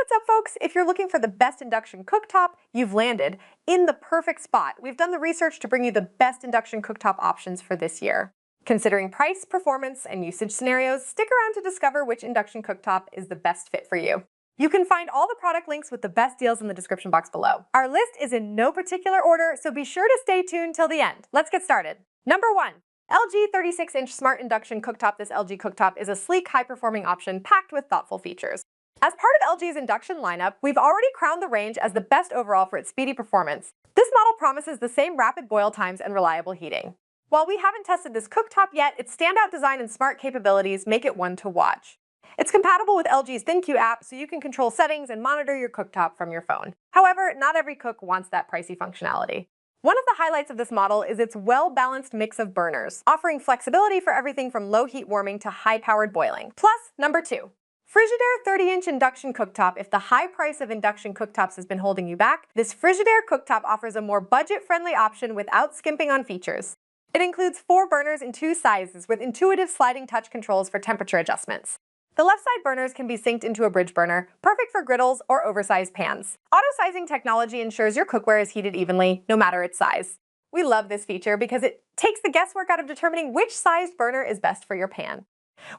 What's up, folks? If you're looking for the best induction cooktop, you've landed in the perfect spot. We've done the research to bring you the best induction cooktop options for this year. Considering price, performance, and usage scenarios, stick around to discover which induction cooktop is the best fit for you. You can find all the product links with the best deals in the description box below. Our list is in no particular order, so be sure to stay tuned till the end. Let's get started. Number 1. LG 36-inch Smart Induction Cooktop. This LG cooktop is a sleek, high-performing option packed with thoughtful features. As part of LG's induction lineup, we've already crowned the range as the best overall for its speedy performance. This model promises the same rapid boil times and reliable heating. While we haven't tested this cooktop yet, its standout design and smart capabilities make it one to watch. It's compatible with LG's ThinQ app, so you can control settings and monitor your cooktop from your phone. However, not every cook wants that pricey functionality. One of the highlights of this model is its well-balanced mix of burners, offering flexibility for everything from low heat warming to high-powered boiling. Plus, number 2. Frigidaire 30-inch induction cooktop. If the high price of induction cooktops has been holding you back, this Frigidaire cooktop offers a more budget-friendly option without skimping on features. It includes 4 burners in 2 sizes with intuitive sliding touch controls for temperature adjustments. The left side burners can be synced into a bridge burner, perfect for griddles or oversized pans. Auto-sizing technology ensures your cookware is heated evenly, no matter its size. We love this feature because it takes the guesswork out of determining which sized burner is best for your pan.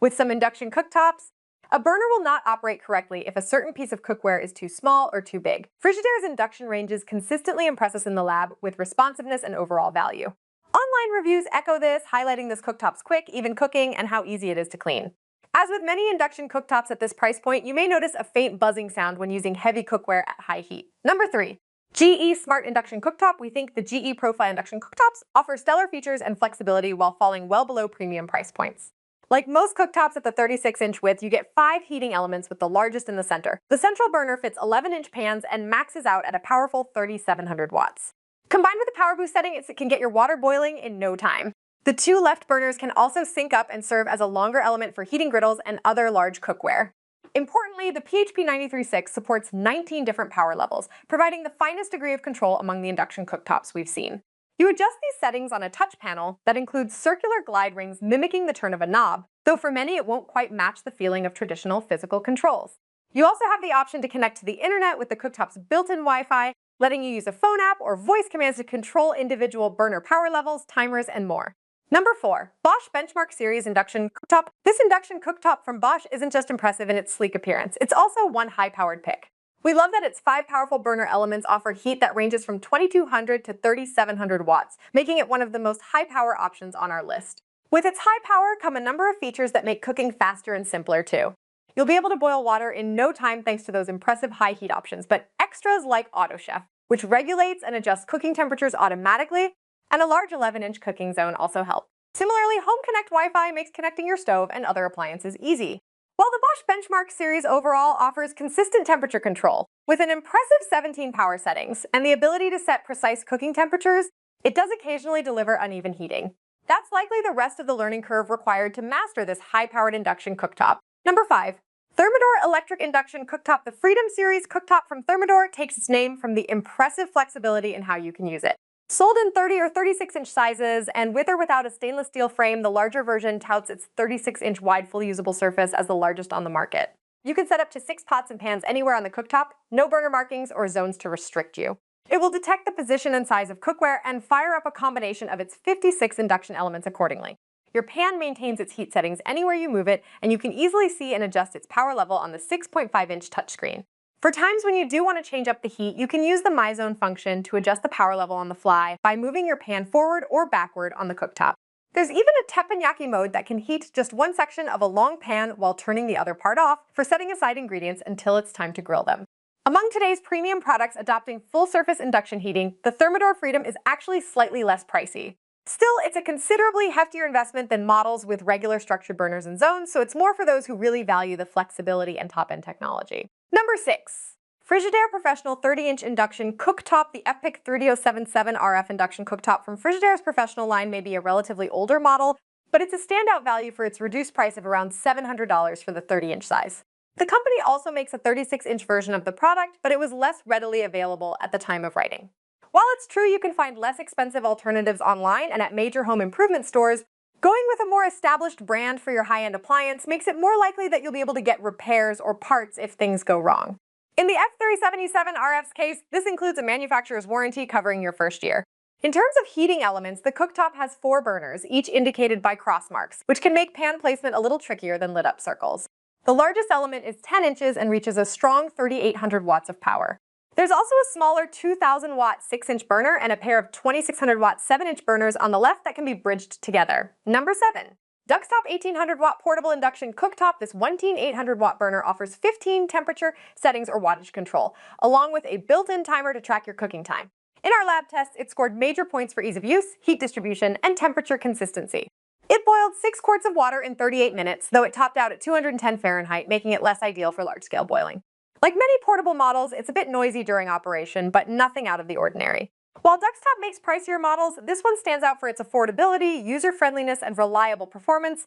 With some induction cooktops, a burner will not operate correctly if a certain piece of cookware is too small or too big. Frigidaire's induction ranges consistently impress us in the lab with responsiveness and overall value. Online reviews echo this, highlighting this cooktop's quick, even cooking, and how easy it is to clean. As with many induction cooktops at this price point, you may notice a faint buzzing sound when using heavy cookware at high heat. Number 3. GE Smart Induction Cooktop. We think the GE Profile Induction Cooktops offer stellar features and flexibility while falling well below premium price points. Like most cooktops at the 36-inch width, you get 5 heating elements with the largest in the center. The central burner fits 11-inch pans and maxes out at a powerful 3,700 watts. Combined with the power boost setting, it can get your water boiling in no time. The 2 left burners can also sync up and serve as a longer element for heating griddles and other large cookware. Importantly, the PHP 93.6 supports 19 different power levels, providing the finest degree of control among the induction cooktops we've seen. You adjust these settings on a touch panel that includes circular glide rings mimicking the turn of a knob, though for many it won't quite match the feeling of traditional physical controls. You also have the option to connect to the internet with the cooktop's built-in Wi-Fi, letting you use a phone app or voice commands to control individual burner power levels, timers, and more. Number 4. Bosch Benchmark Series Induction Cooktop. This induction cooktop from Bosch isn't just impressive in its sleek appearance, it's also one high-powered pick. We love that its 5 powerful burner elements offer heat that ranges from 2,200 to 3,700 watts, making it one of the most high-power options on our list. With its high power come a number of features that make cooking faster and simpler too. You'll be able to boil water in no time thanks to those impressive high heat options, but extras like Auto Chef, which regulates and adjusts cooking temperatures automatically, and a large 11-inch cooking zone also help. Similarly, Home Connect Wi-Fi makes connecting your stove and other appliances easy. While the Bosch Benchmark series overall offers consistent temperature control, with an impressive 17 power settings and the ability to set precise cooking temperatures, it does occasionally deliver uneven heating. That's likely the rest of the learning curve required to master this high-powered induction cooktop. Number 5. Thermador Electric Induction Cooktop. The Freedom Series cooktop from Thermador takes its name from the impressive flexibility in how you can use it. Sold in 30 or 36-inch sizes, and with or without a stainless steel frame, the larger version touts its 36-inch wide fully usable surface as the largest on the market. You can set up to 6 pots and pans anywhere on the cooktop, no burner markings or zones to restrict you. It will detect the position and size of cookware and fire up a combination of its 56 induction elements accordingly. Your pan maintains its heat settings anywhere you move it, and you can easily see and adjust its power level on the 6.5-inch touchscreen. For times when you do want to change up the heat, you can use the My Zone function to adjust the power level on the fly by moving your pan forward or backward on the cooktop. There's even a teppanyaki mode that can heat just one section of a long pan while turning the other part off for setting aside ingredients until it's time to grill them. Among today's premium products adopting full-surface induction heating, the Thermador Freedom is actually slightly less pricey. Still, it's a considerably heftier investment than models with regular structured burners and zones, so it's more for those who really value the flexibility and top-end technology. Number 6. Frigidaire Professional 30-inch Induction Cooktop. The FPIC 3077 RF Induction Cooktop from Frigidaire's Professional line may be a relatively older model, but it's a standout value for its reduced price of around $700 for the 30-inch size. The company also makes a 36-inch version of the product, but it was less readily available at the time of writing. While it's true you can find less expensive alternatives online and at major home improvement stores, going with a more established brand for your high-end appliance makes it more likely that you'll be able to get repairs or parts if things go wrong. In the F377RF's case, this includes a manufacturer's warranty covering your first year. In terms of heating elements, the cooktop has 4 burners, each indicated by cross marks, which can make pan placement a little trickier than lit-up circles. The largest element is 10 inches and reaches a strong 3,800 watts of power. There's also a smaller 2,000 watt 6-inch burner and a pair of 2,600 watt 7-inch burners on the left that can be bridged together. Number 7. Duxtop 1800 watt portable induction cooktop. This 1,800 watt burner offers 15 temperature settings or wattage control, along with a built-in timer to track your cooking time. In our lab tests, it scored major points for ease of use, heat distribution, and temperature consistency. It boiled 6 quarts of water in 38 minutes, though it topped out at 210 Fahrenheit, making it less ideal for large-scale boiling. Like many portable models, it's a bit noisy during operation, but nothing out of the ordinary. While Duxtop makes pricier models, this one stands out for its affordability, user-friendliness, and reliable performance,